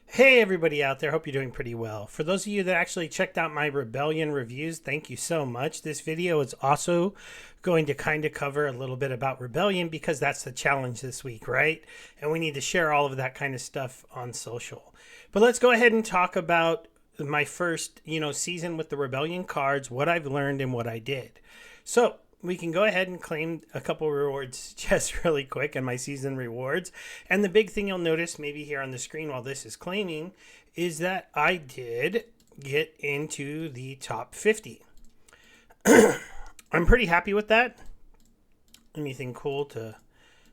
Hey, everybody out there. Hope you're doing pretty well. For those of you that actually checked out my Rebellion reviews, thank you so much. This video is also going to kind of cover a little bit about Rebellion because that's the challenge this week, right? And we need to share all of that kind of stuff on social. But let's go ahead and talk about my first, season with the Rebellion cards, what I've learned and what I did. So, we can go ahead and claim a couple rewards just really quick and my season rewards. And the big thing you'll notice maybe here on the screen while this is claiming is that I did get into the top 50. I'm pretty happy with that. Anything cool to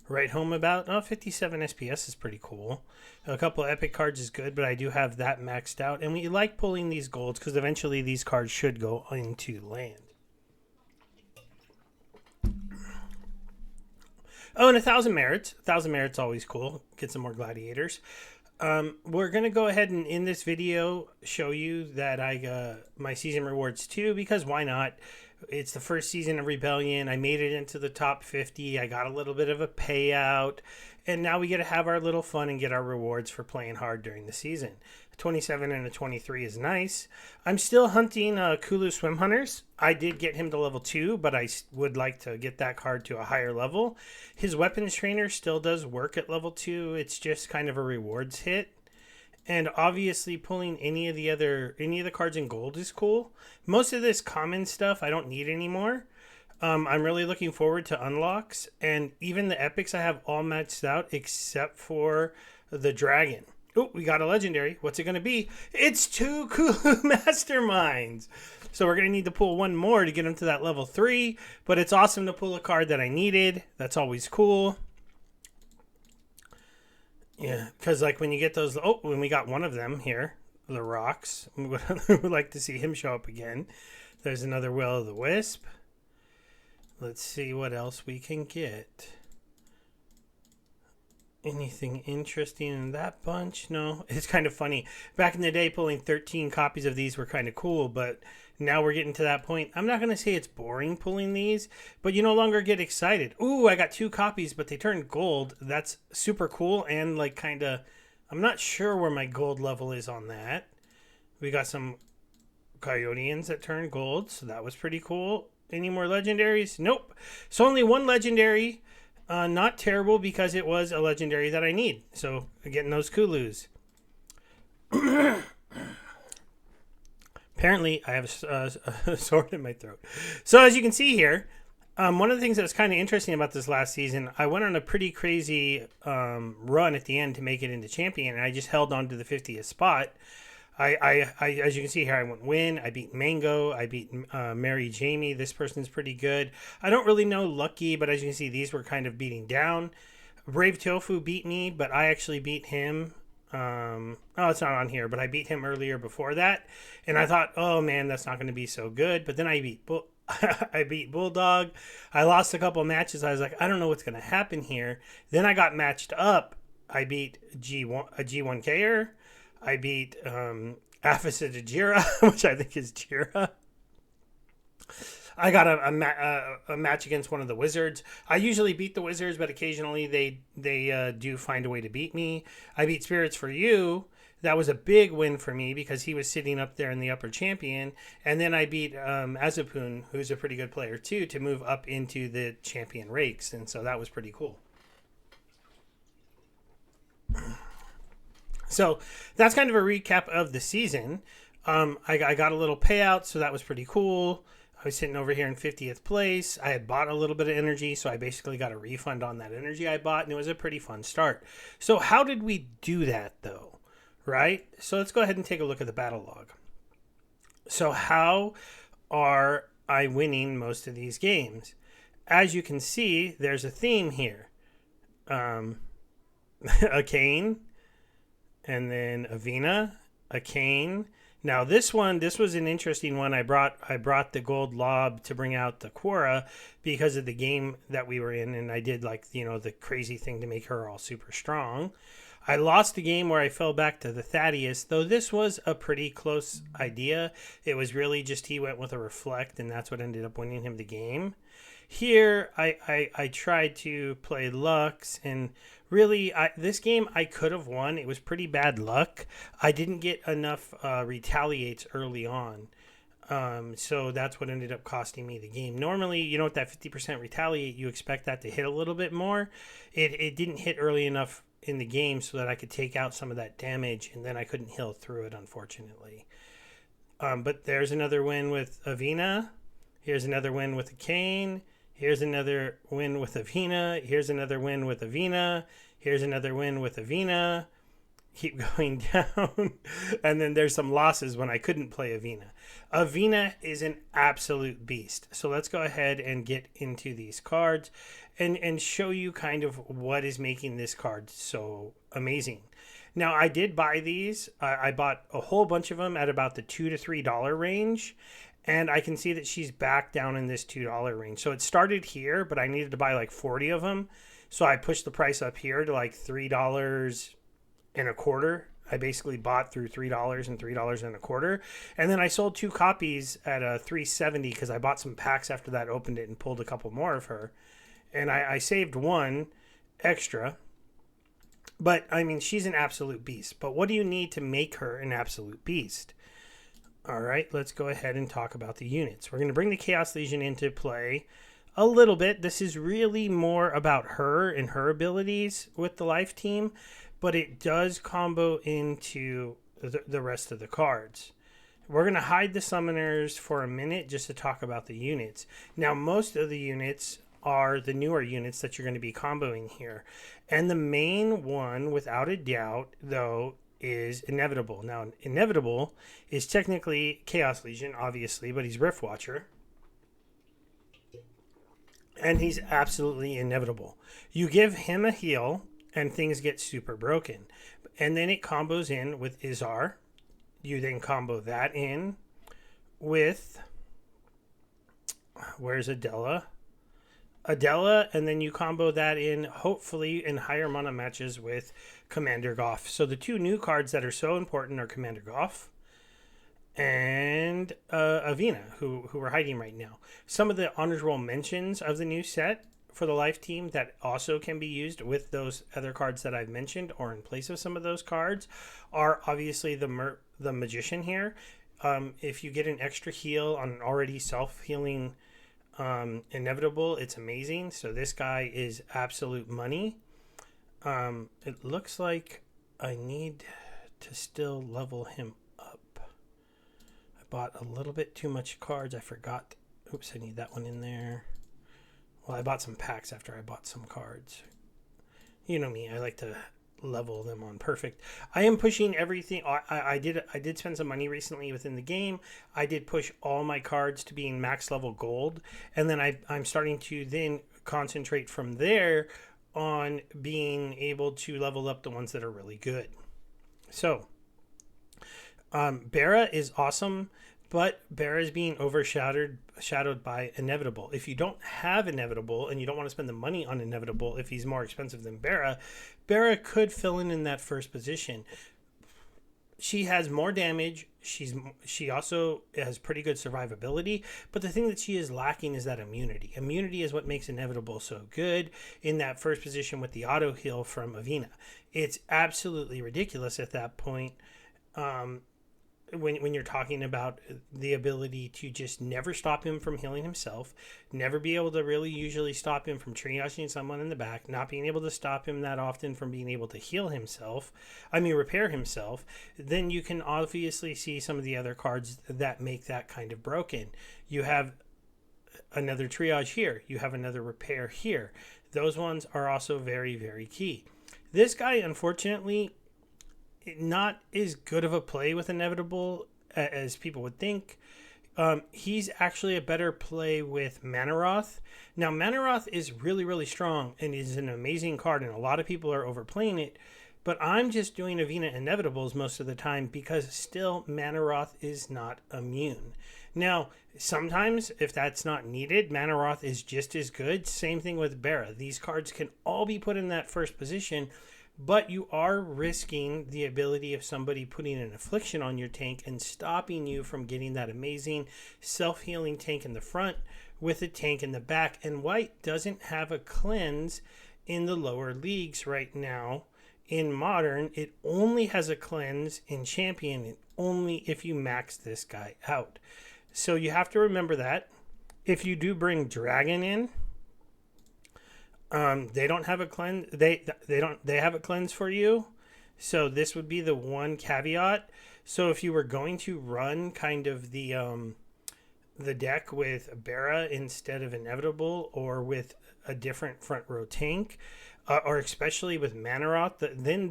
write home about? Oh, 57 SPS is pretty cool. A couple of epic cards is good, but I do have that maxed out. And we like pulling these golds because eventually these cards should go into land. Oh, and 1,000 merits. 1,000 merits always cool. Get some more gladiators. We're going to go ahead and in this video show you that I got my season rewards too, because why not? It's the first season of Rebellion. I made it into the top 50. I got a little bit of a payout. And now we get to have our little fun and get our rewards for playing hard during the season. A 27 and a 23 is nice. I'm still hunting Kulu Swim Hunters. I did get him to level 2, but I would like to get that card to a higher level. His weapons trainer still does work at level 2. It's just kind of a rewards hit. And obviously pulling any of the cards in gold is cool. Most of this common stuff I don't need anymore. I'm really looking forward to unlocks, and even the epics I have all matched out except for the dragon. Oh, we got a legendary. What's it going to be? It's 2 Kulu Masterminds. So we're going to need to pull one more to get him to that level 3, but it's awesome to pull a card that I needed. That's always cool. Yeah, because like when you get those, when we got one of them here, the rocks, we would like to see him show up again. There's another Will of the Wisp. Let's see what else we can get. Anything interesting in that bunch? No. It's kind of funny. Back in the day, pulling 13 copies of these were kind of cool, but now we're getting to that point. I'm not going to say it's boring pulling these, but you no longer get excited. Ooh, I got 2 copies, but they turned gold. That's super cool and like kind of... I'm not sure where my gold level is on that. We got some Coyoteans that turned gold, so that was pretty cool. Any more legendaries? Nope. So only one legendary. Not terrible because it was a legendary that I need. So getting those Kulus. Apparently I have a sword in my throat. So as you can see here, one of the things that was kind of interesting about this last season, I went on a pretty crazy run at the end to make it into champion, and I just held on to the 50th spot. I as you can see here, I went win. I beat Mango. I beat Mary Jamie. This person's pretty good. I don't really know Lucky, but as you can see, these were kind of beating down. Brave Tofu beat me, but I actually beat him. Oh, it's not on here, but I beat him earlier before that, and I thought, oh man, that's not going to be so good. But then I beat I beat Bulldog. I lost a couple matches. I was like, I don't know what's going to happen here. Then I got matched up. I beat a G1Ker. I beat Aphicid Jira, which I think is Jira. I got a match against one of the wizards. I usually beat the wizards, but occasionally they do find a way to beat me. I beat Spirits for You. That was a big win for me because he was sitting up there in the upper champion. And then I beat Azapun, who's a pretty good player too, to move up into the champion rakes. And so that was pretty cool. So that's kind of a recap of the season. I got a little payout, so that was pretty cool. I was sitting over here in 50th place. I had bought a little bit of energy, so I basically got a refund on that energy I bought, and it was a pretty fun start. So how did we do that, though? Right? So let's go ahead and take a look at the battle log. So how are I winning most of these games? As you can see, there's a theme here. A Cane, and then Avena, a Cane. Now this was an interesting one. I brought the gold lob to bring out the Quora because of the game that we were in, and I did like, the crazy thing to make her all super strong. I lost the game where I fell back to the Thaddeus, though this was a pretty close idea. It was really just he went with a Reflect, and that's what ended up winning him the game. Here, I tried to play Lux, and Really, this game I could have won. It was pretty bad luck. I didn't get enough retaliates early on. So that's what ended up costing me the game. Normally, with that 50% retaliate, you expect that to hit a little bit more. It didn't hit early enough in the game so that I could take out some of that damage, and then I couldn't heal through it, unfortunately. But there's another win with Avina. Here's another win with a Kane. Here's another win with Avina. Here's another win with Avina. Here's another win with Avina. Keep going down. And then there's some losses when I couldn't play Avina. Avina is an absolute beast. So let's go ahead and get into these cards and show you kind of what is making this card so amazing. Now, I did buy these. I bought a whole bunch of them at about the $2 to $3 range. And I can see that she's back down in this $2 range. So it started here, but I needed to buy like 40 of them. So I pushed the price up here to like $3 and a quarter. I basically bought through $3 and $3 and a quarter. And then I sold 2 copies at a $3.70 because I bought some packs after that, opened it, and pulled a couple more of her. And I saved 1 extra. But, I mean, she's an absolute beast. But what do you need to make her an absolute beast? All right, let's go ahead and talk about the units. We're going to bring the Chaos Legion into play a little bit. This is really more about her and her abilities with the life team, but it does combo into the rest of the cards. We're going to hide the summoners for a minute just to talk about the units. Now, most of the units are the newer units that you're going to be comboing here. And the main one, without a doubt, though, is Inevitable. Now, Inevitable is technically Chaos Legion, obviously, but he's Rift Watcher. And he's absolutely inevitable. You give him a heal, and things get super broken. And then it combos in with Izar. You then combo that in with... Where's Adela? Adela, and then you combo that in, hopefully, in higher mana matches with Commander Goff. So the 2 new cards that are so important are Commander Goff and Avina, who we're hiding right now. Some of the honors roll mentions of the new set for the life team that also can be used with those other cards that I've mentioned or in place of some of those cards are obviously the Magician here. If you get an extra heal on an already self-healing Inevitable, it's amazing. So this guy is absolute money. It looks like I need to still level him up. I bought a little bit too much cards. I forgot. Oops, I need that one in there. Well, I bought some packs after I bought some cards. You know me, I like to level them on perfect. I am pushing everything. I did spend some money recently within the game. I did push all my cards to being max level gold, and then I'm starting to then concentrate from there on being able to level up the ones that are really good. So Bara is awesome, but Bara is being overshadowed by Inevitable. If you don't have Inevitable and you don't want to spend the money on Inevitable, if he's more expensive than Bara, Bara could fill in that first position. She has more damage. She also has pretty good survivability, but the thing that she is lacking is that immunity. Immunity is what makes Inevitable so good in that first position with the auto heal from Avina. It's absolutely ridiculous at that point. When you're talking about the ability to just never stop him from healing himself, never be able to really usually stop him from triaging someone in the back, not being able to stop him that often from being able to heal himself, repair himself, then you can obviously see some of the other cards that make that kind of broken. You have another triage here. You have another repair here. Those ones are also very, very key. This guy, unfortunately, not as good of a play with Inevitable as people would think. He's actually a better play with Manaroth. Now, Manaroth is really, really strong and is an amazing card, and a lot of people are overplaying it. But I'm just doing Avina Inevitables most of the time because still Manaroth is not immune. Now, sometimes if that's not needed, Manaroth is just as good. Same thing with Bara. These cards can all be put in that first position, but you are risking the ability of somebody putting an affliction on your tank and stopping you from getting that amazing self-healing tank in the front with a tank in the back. And white doesn't have a cleanse in the lower leagues right now. In Modern, it only has a cleanse. In Champion, and only if you max this guy out. So you have to remember that. If you do bring Dragon in, they don't have a cleanse. They have a cleanse for you. So this would be the one caveat. So if you were going to run kind of the deck with Bara instead of Inevitable, or with a different front row tank, or especially with Manaroth, then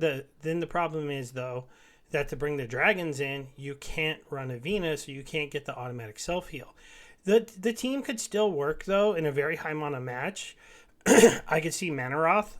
the problem is, though, that to bring the dragons in, you can't run Avina, so you can't get the automatic self heal. The team could still work, though, in a very high mana match. I could see Manaroth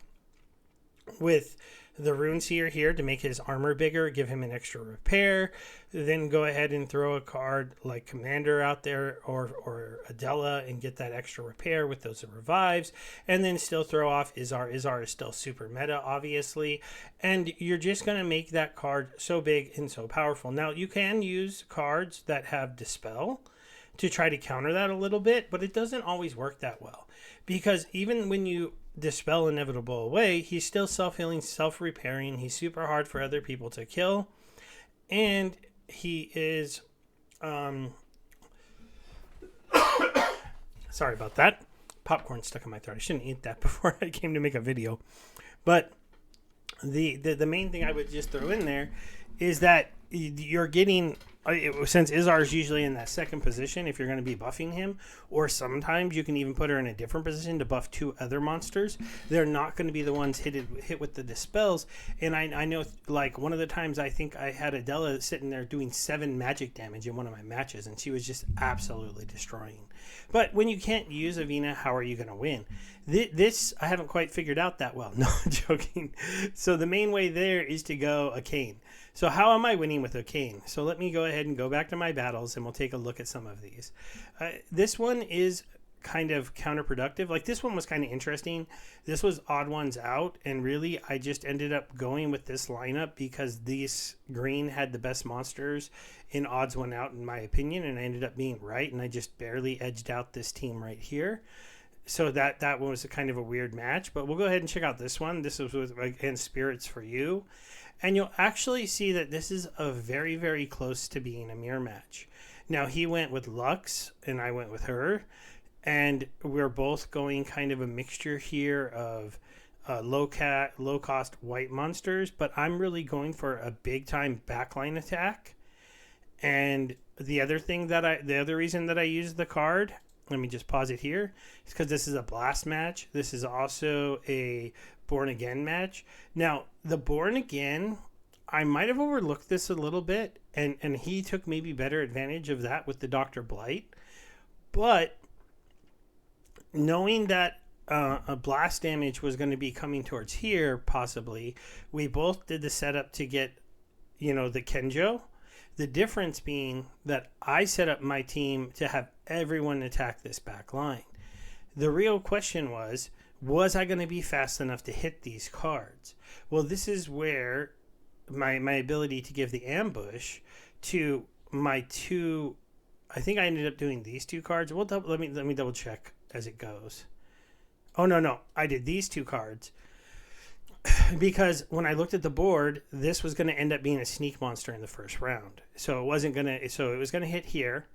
with the Rune Seer here to make his armor bigger, give him an extra repair, then go ahead and throw a card like Commander out there, or Adela, and get that extra repair with those revives, and then still throw off Izzar. Izzar is still super meta, obviously, and you're just going to make that card so big and so powerful. Now, you can use cards that have Dispel to try to counter that a little bit, but it doesn't always work that well, because even when you Dispel Inevitable away, he's still self-healing, self-repairing. He's super hard for other people to kill, and he is sorry about that, popcorn stuck in my throat. I shouldn't eat that before I came to make a video. But the main thing I would just throw in there is that you're getting, since Izzar is usually in that second position if you're going to be buffing him, or sometimes you can even put her in a different position to buff two other monsters, they're not going to be the ones hit with the dispels. And I know, like, one of the times I think I had Adela sitting there doing 7 magic damage in one of my matches, and she was just absolutely destroying. But when you can't use Avina, how are you going to win? This I haven't quite figured out that well. No, I'm joking. So the main way there is to go Arcane. So how am I winning with Arcane? So let me go ahead and go back to my battles, and we'll take a look at some of these. This one is kind of counterproductive. Like, this one was kind of interesting. This was odd ones out, and really I just ended up going with this lineup because these green had the best monsters in odds one out, in my opinion, and I ended up being right, and I just barely edged out this team right here. So that one was a kind of a weird match, but we'll go ahead and check out this one. This was with, again, Spirits for You. And you'll actually see that this is a very, very close to being a mirror match. Now, he went with Lux, and I went with her. And we're both going kind of a mixture here of low-cost white monsters. But I'm really going for a big-time backline attack. And the other reason that I used the card, let me just pause it here, is because this is a blast match. This is also a Born Again match. Now, the Born Again, I might have overlooked this a little bit, and he took maybe better advantage of that with the Dr. Blight. But knowing that a blast damage was going to be coming towards here, possibly, we both did the setup to get, the Kenjo. The difference being that I set up my team to have everyone attack this back line. The real question was I going to be fast enough to hit these cards? Well, this is where my ability to give the ambush to my two, I think I ended up doing these two cards. Well, let me double check as it goes. Oh, no, I did these two cards. Because when I looked at the board, this was going to end up being a sneak monster in the first round. So it was going to hit here.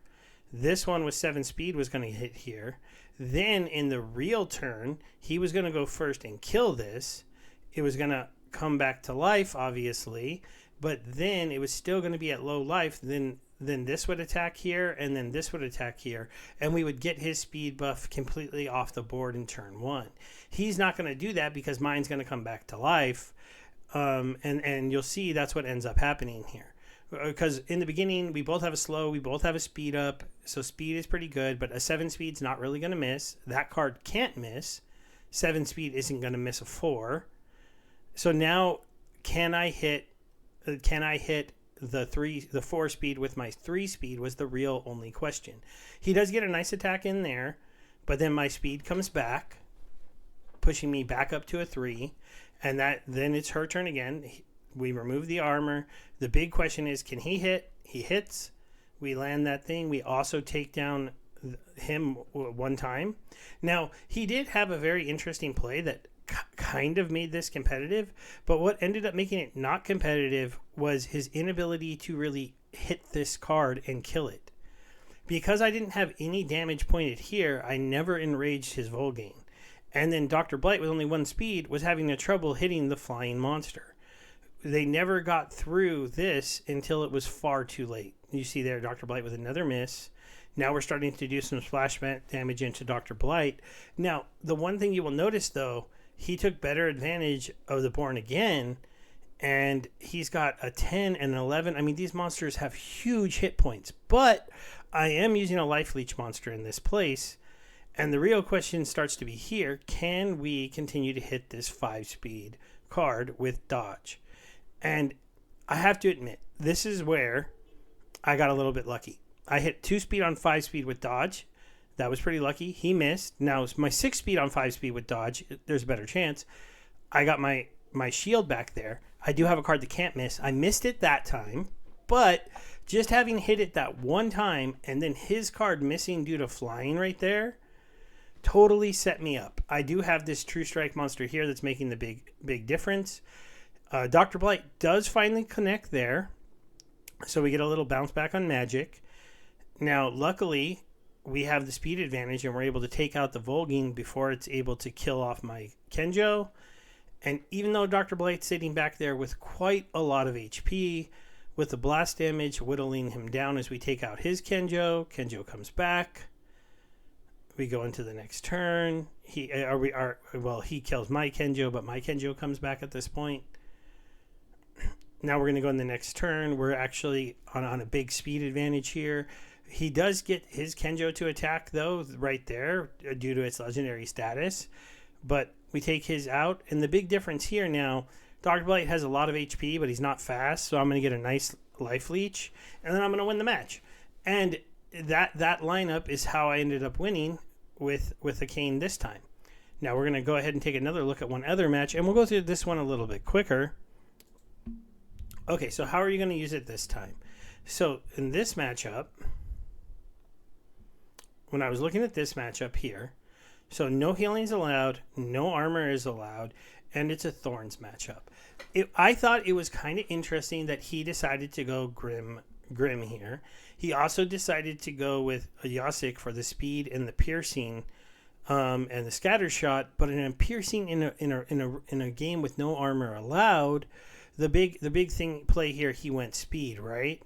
This one with 7 speed was going to hit here. Then in the real turn, he was going to go first and kill this. It was going to come back to life, obviously, but then it was still going to be at low life. Then this would attack here, and then this would attack here, and we would get his speed buff completely off the board in turn 1. He's not going to do that because mine's going to come back to life, and you'll see that's what ends up happening here. Because in the beginning, we both have a slow, we both have a speed up, so speed is pretty good, but a 7 speed's not really going to miss. That card can't miss. 7 speed isn't going to miss a 4. So now, can I hit the 4 speed with my 3 speed was the real only question. He does get a nice attack in there, but then my speed comes back, pushing me back up to a 3, and then it's her turn again. We remove the armor. The big question is, can he hit? He hits. We land that thing. We also take down him one time. Now, he did have a very interesting play that kind of made this competitive, but what ended up making it not competitive was his inability to really hit this card and kill it. Because I didn't have any damage pointed here, I never enraged his Volgane. And then Dr. Blight, with only 1 speed, was having a trouble hitting the flying monster. They never got through this until it was far too late. You see there, Dr. Blight with another miss. Now we're starting to do some splash damage into Dr. Blight. Now, the one thing you will notice, though, he took better advantage of the Born Again, and he's got a 10 and an 11. I mean, these monsters have huge hit points, but I am using a Life Leech monster in this place, and the real question starts to be here. Can we continue to hit this 5-speed card with dodge? And I have to admit, this is where I got a little bit lucky. I hit 2-speed on 5-speed with dodge. That was pretty lucky. He missed. Now, my 6-speed on 5-speed with dodge, there's a better chance. I got my shield back there. I do have a card that can't miss. I missed it that time, but just having hit it that one time and then his card missing due to flying right there totally set me up. I do have this True Strike monster here that's making the big difference. Dr. Blight does finally connect there, so we get a little bounce back on magic. Now, luckily, we have the speed advantage, and we're able to take out the Volgane before it's able to kill off my Kenjo. And even though Dr. Blight's sitting back there with quite a lot of HP, with the blast damage whittling him down as we take out his Kenjo comes back. We go into the next turn. He kills my Kenjo, but my Kenjo comes back at this point. Now we're going to go in the next turn. We're actually on a big speed advantage here. He does get his Kenjo to attack, though, right there, due to its legendary status. But we take his out. And the big difference here now, Dr. Blight has a lot of HP, but he's not fast. So I'm going to get a nice Life Leech. And then I'm going to win the match. And that lineup is how I ended up winning with a Kane this time. Now we're going to go ahead and take another look at one other match. And we'll go through this one a little bit quicker. Okay, so how are you going to use it this time? So in this matchup, when I was looking at this matchup here, so no healing is allowed, no armor is allowed, and it's a Thorns matchup. I thought it was kind of interesting that he decided to go Grim here. He also decided to go with a Yasik for the speed and the piercing and the scatter shot, but in a piercing in a game with no armor allowed, the big thing play here, he went speed, right?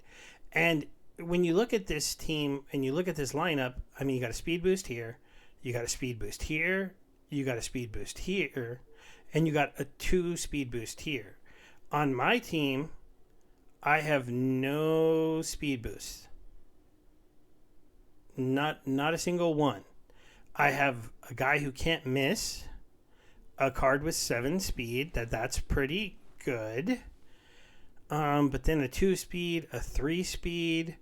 And when you look at this team and you look at this lineup, I mean, you got a speed boost here, you got a speed boost here, you got a speed boost here, and you got a 2 speed boost here. On my team, I have no speed boost. Not a single one. I have a guy who can't miss, a card with 7 speed, that's pretty good. But then a 2 speed, a 3 speed,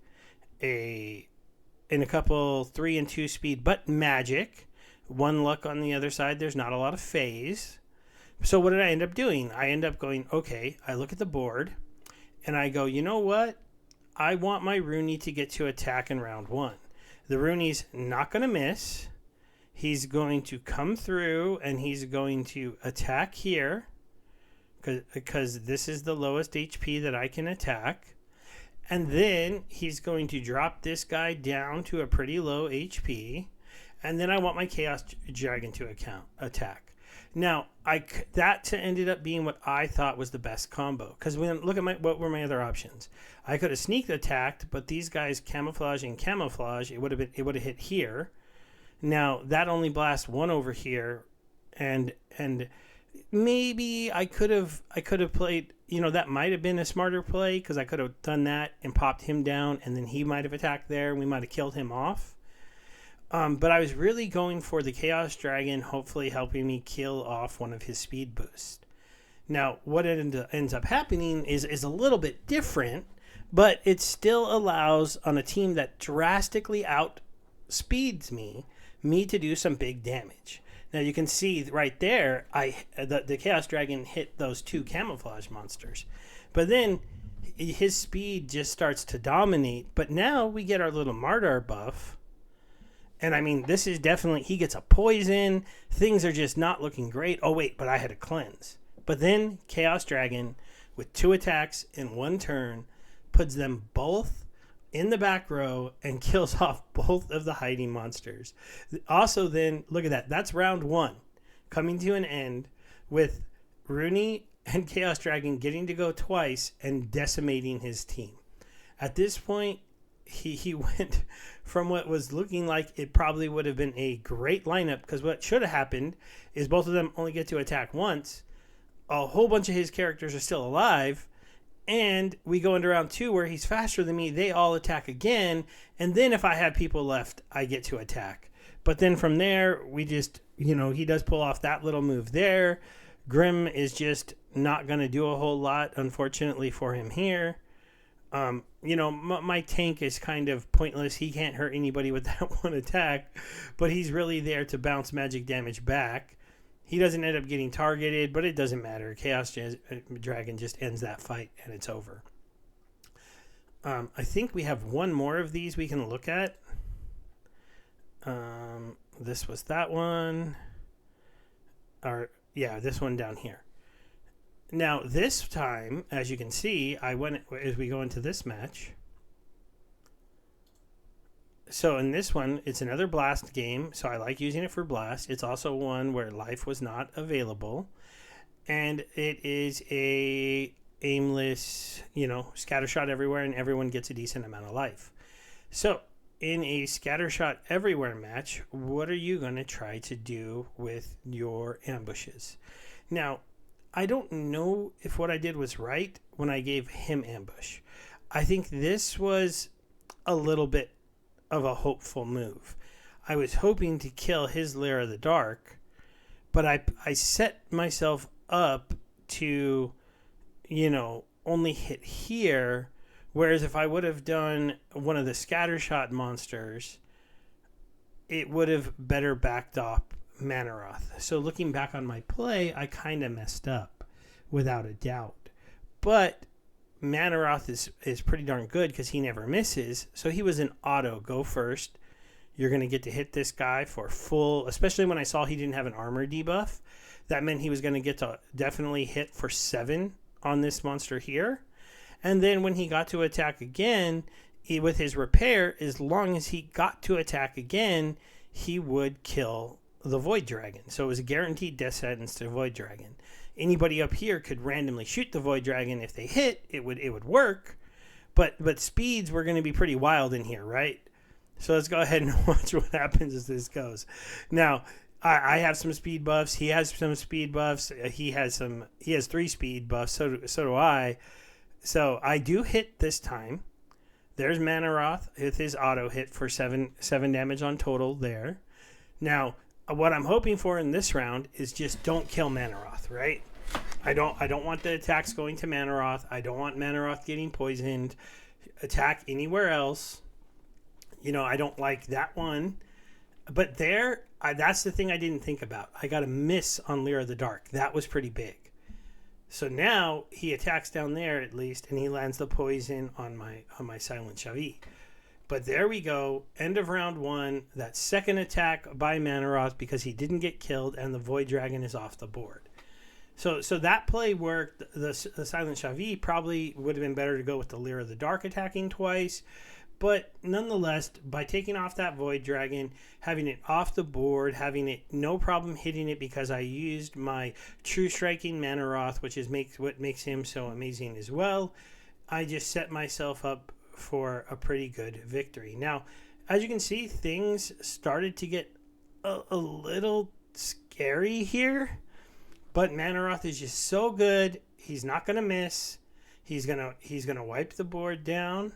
and a couple 3 and 2 speed, but magic. 1 luck on the other side. There's not a lot of phase. So what did I end up doing? I end up going, okay, I look at the board and I go, you know what? I want my Rooney to get to attack in round 1. The Rooney's not going to miss. He's going to come through and he's going to attack here because this is the lowest HP that I can attack. And then he's going to drop this guy down to a pretty low HP. And then I want my Chaos Dragon to attack. Now, that ended up being what I thought was the best combo. Because look at what were my other options. I could have sneak attacked, but these guys camouflage and camouflage. It would have hit here. Now that only blasts 1 over here, and maybe I could have played. You know, that might have been a smarter play because I could have done that and popped him down, and then he might have attacked there, and we might have killed him off. But I was really going for the Chaos Dragon, hopefully helping me kill off one of his speed boosts. Now, what ends up happening is a little bit different, but it still allows, on a team that drastically outspeeds me to do some big damage. Now, you can see right there, the Chaos Dragon hit those 2 camouflage monsters. But then his speed just starts to dominate. But now we get our little Mardar buff. And I mean, this is definitely, he gets a poison. Things are just not looking great. Oh, wait, but I had a cleanse. But then Chaos Dragon, with 2 attacks in 1 turn, puts them both in the back row and kills off both of the hiding monsters. Also, then, look at that. That's round 1 coming to an end with Rooney and Chaos Dragon getting to go twice and decimating his team. At this point, he went from what was looking like it probably would have been a great lineup, because what should have happened is both of them only get to attack once. A whole bunch of his characters are still alive, and we go into round 2 where he's faster than me. They all attack again, and then if I have people left, I get to attack. But then from there, we just, he does pull off that little move there. Grim is just not going to do a whole lot, unfortunately, for him here. My tank is kind of pointless. He can't hurt anybody with that 1 attack, but he's really there to bounce magic damage back. He doesn't end up getting targeted, but it doesn't matter. Chaos Dragon just ends that fight, and it's over. I think we have one more of these we can look at. This was that one. This one down here. Now, this time, as you can see, as we go into this match. So in this one, it's another blast game, so I like using it for blast. It's also one where life was not available. And it is a aimless, scattershot everywhere, and everyone gets a decent amount of life. So in a scattershot everywhere match, what are you going to try to do with your ambushes? Now, I don't know if what I did was right when I gave him ambush. I think this was a little bit of a hopeful move. I was hoping to kill his Lair of the Dark, but I set myself up to, only hit here, whereas if I would have done one of the scattershot monsters, it would have better backed off Manaroth. So looking back on my play, I kind of messed up, without a doubt. But Manaroth is pretty darn good because he never misses. So he was an auto go first. You're going to get to hit this guy for full, especially when I saw he didn't have an armor debuff. That meant he was going to get to definitely hit for 7 on this monster here. And then when he got to attack again, with his repair, as long as he got to attack again, he would kill the Void Dragon. So it was a guaranteed death sentence to Void Dragon. Anybody up here could randomly shoot the Void Dragon. If they hit, it would work. But speeds were going to be pretty wild in here, right? So let's go ahead and watch what happens as this goes. Now, I have some speed buffs. He has some speed buffs. He has 3 speed buffs. So do I. So I do hit this time. There's Manaroth with his auto hit for 7 damage on total there. Now, what I'm hoping for in this round is just don't kill Manaroth, right? I don't want the attacks going to Manaroth. I don't want Manaroth getting poisoned. Attack anywhere else. I don't like that one. But that's the thing I didn't think about. I got a miss on Lair of the Dark. That was pretty big. So now he attacks down there at least, and he lands the poison on my Silent Shavi. But there we go. End of round 1. That second attack by Manaroth because he didn't get killed, and the Void Dragon is off the board. So that play worked. The Silent Shavi probably would have been better to go with the Lair of the Dark attacking twice. But nonetheless, by taking off that Void Dragon, having it off the board, having it no problem hitting it because I used my True Striking Manaroth, which is what makes him so amazing as well, I just set myself up for a pretty good victory. Now, as you can see, things started to get a little scary here, but Manaroth is just so good. He's not going to miss. He's gonna wipe the board down.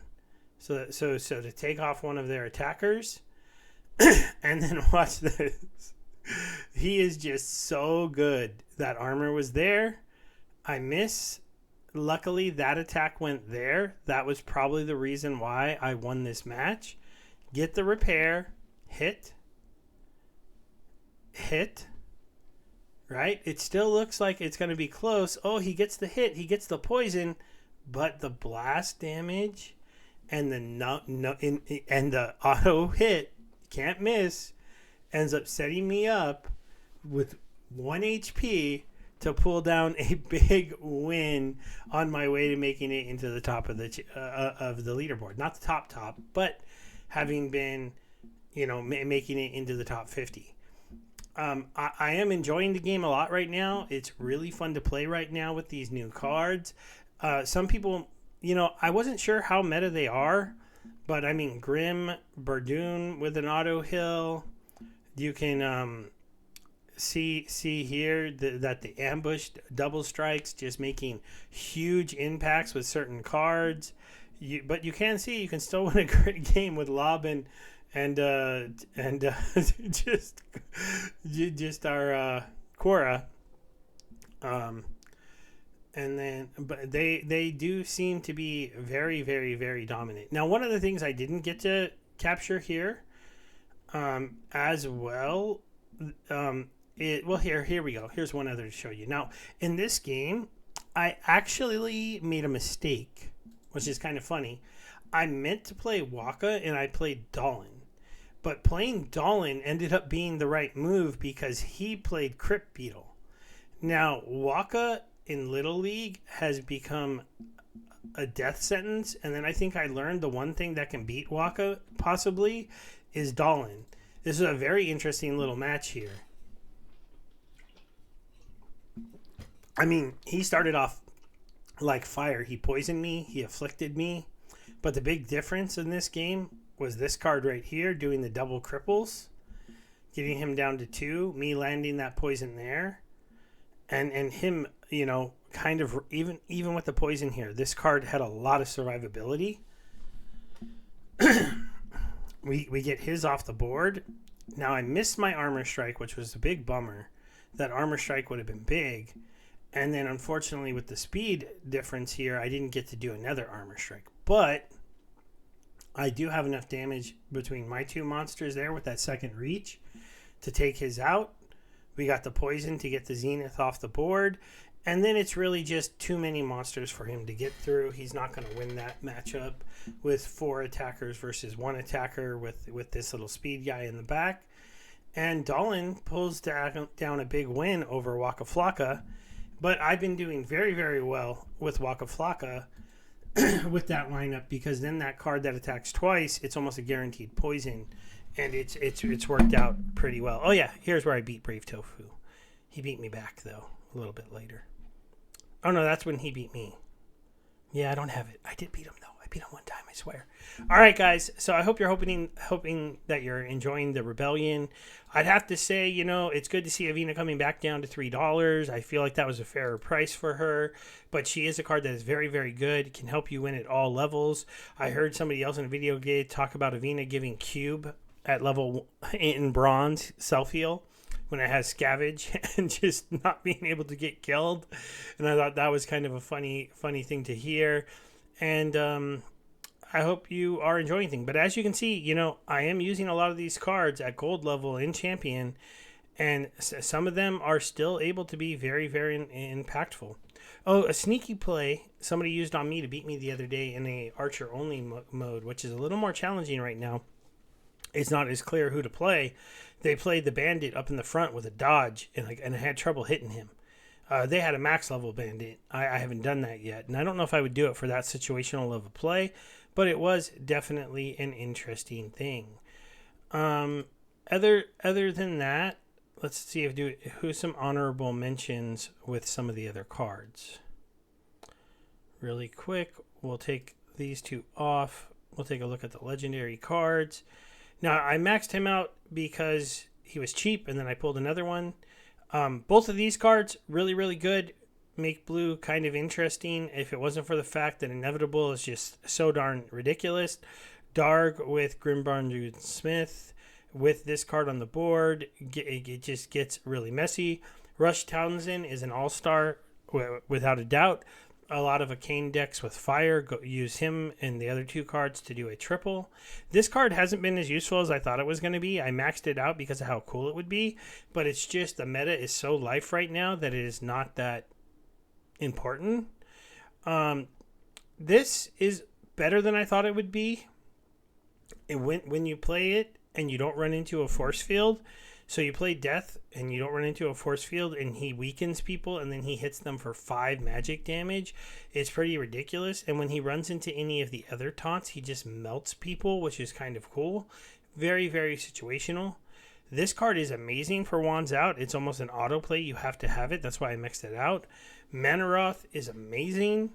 So to take off one of their attackers, and then watch this. He is just so good. That armor was there. I miss. Luckily, that attack went there. That was probably the reason why I won this match. Get the repair. Hit. Right? It still looks like it's going to be close. Oh, he gets the hit. He gets the poison. But the blast damage and the auto hit can't miss, ends up setting me up with 1 HP to pull down a big win on my way to making it into the top of the leaderboard. Not the top, but having been, making it into the top 50. I am enjoying the game a lot right now. It's really fun to play right now with these new cards. Some people, I wasn't sure how meta they are, but I mean, Grim, Bardoon with an auto hill. You can see here that the ambushed double strikes just making huge impacts with certain cards. But you can see you can still win a great game with Lob and just our Quora. And then, but they do seem to be very, very, very dominant. Now, one of the things I didn't get to capture here, as well, here we go. Here's one other to show you. Now, in this game, I actually made a mistake, which is kind of funny. I meant to play Waka and I played Dolan, but playing Dolan ended up being the right move because he played Crypt Beetle. Now, Waka in Little League has become a death sentence, and then I think I learned the one thing that can beat Waka possibly is Dolan. This is a very interesting little match here. I mean, he started off like fire. He poisoned me, he afflicted me, but the big difference in this game was this card right here doing the double cripples, getting him down to 2, me landing that poison there, and him, kind of even with the poison here, this card had a lot of survivability. we get his off the board. Now I missed my armor strike, which was a big bummer. That armor strike would have been big. And then unfortunately with the speed difference here, I didn't get to do another armor strike. But I do have enough damage between my 2 monsters there with that second reach to take his out. We got the poison to get the Zenith off the board. And then it's really just too many monsters for him to get through. He's not going to win that matchup with 4 attackers versus 1 attacker with this little speed guy in the back. And Dolan pulls down a big win over Waka Flocka. But I've been doing very, very well with Waka Flocka with that lineup, because then that card that attacks twice, it's almost a guaranteed poison. And it's worked out pretty well. Oh, yeah, here's where I beat Brave Tofu. He beat me back, though, a little bit later. Oh, no, that's when he beat me. Yeah, I don't have it. I did beat him, though. I beat him one time, I swear. All right, guys. So I hope you're hoping that you're enjoying the Rebellion. I'd have to say, it's good to see Avina coming back down to $3. I feel like that was a fairer price for her. But she is a card that is very, very good. Can help you win at all levels. I heard somebody else in a video game talk about Avina giving Cube at level in bronze self-heal when it has scavenge and just not being able to get killed. And I thought that was kind of a funny thing to hear. And I hope you are enjoying things. But as you can see, I am using a lot of these cards at gold level in Champion, and some of them are still able to be very, very impactful. Oh, a sneaky play somebody used on me to beat me the other day in a archer only mode, which is a little more challenging right now. It's not as clear who to play. They played the bandit up in the front with a dodge, and I had trouble hitting him. They had a max level bandit. I haven't done that yet, and I don't know if I would do it for that situational level play, but it was definitely an interesting thing. Other than that, let's see who's some honorable mentions with some of the other cards. Really quick, we'll take these 2 off. We'll take a look at the legendary cards. Now, I maxed him out because he was cheap, and then I pulled another one. Both of these cards, really, really good. Make blue kind of interesting if it wasn't for the fact that Inevitable is just so darn ridiculous. Darg with Grimbarn Smith with this card on the board, it just gets really messy. Rush Townsend is an all-star without a doubt. A lot of Arcane decks with fire use him and the other 2 cards to do a triple. This card hasn't been as useful as I thought it was going to be. I maxed it out because of how cool it would be, but it's just the meta is so life right now that it is not that important. This is better than I thought it would be. And when you play it, and you don't run into a force field. So you play Death and you don't run into a force field, and he weakens people and then he hits them for 5 magic damage. It's pretty ridiculous. And when he runs into any of the other taunts, he just melts people, which is kind of cool. Very, very situational. This card is amazing for Wands Out. It's almost an autoplay. You have to have it. That's why I mixed it out. Manaroth is amazing.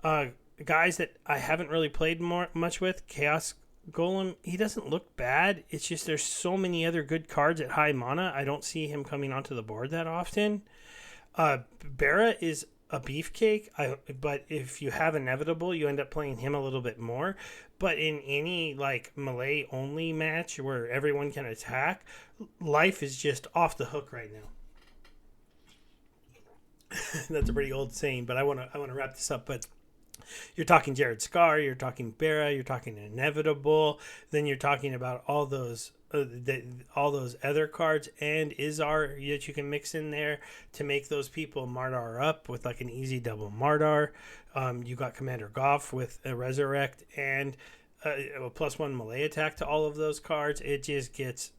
Guys that I haven't really played much with, Chaos Golem, he doesn't look bad. It's just there's so many other good cards at high mana. I don't see him coming onto the board that often. Barra is a beefcake, but if you have Inevitable, you end up playing him a little bit more. But in any like melee only match where everyone can attack, life is just off the hook right now. That's a pretty old saying, but I want to wrap this up. But you're talking Jared Scar, you're talking Barra, you're talking Inevitable, then you're talking about all those other cards and Izar that you can mix in there to make those people Mardar up with like an easy double Mardar. You got Commander Goff with a Resurrect and a +1 melee attack to all of those cards. It just gets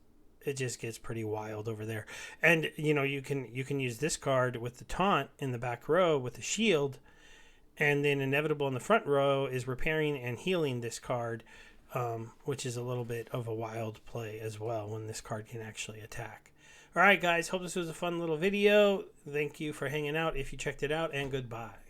pretty wild over there. And you can use this card with the taunt in the back row with the shield. And then Inevitable in the front row is repairing and healing this card, which is a little bit of a wild play as well when this card can actually attack. All right, guys. Hope this was a fun little video. Thank you for hanging out if you checked it out, and goodbye.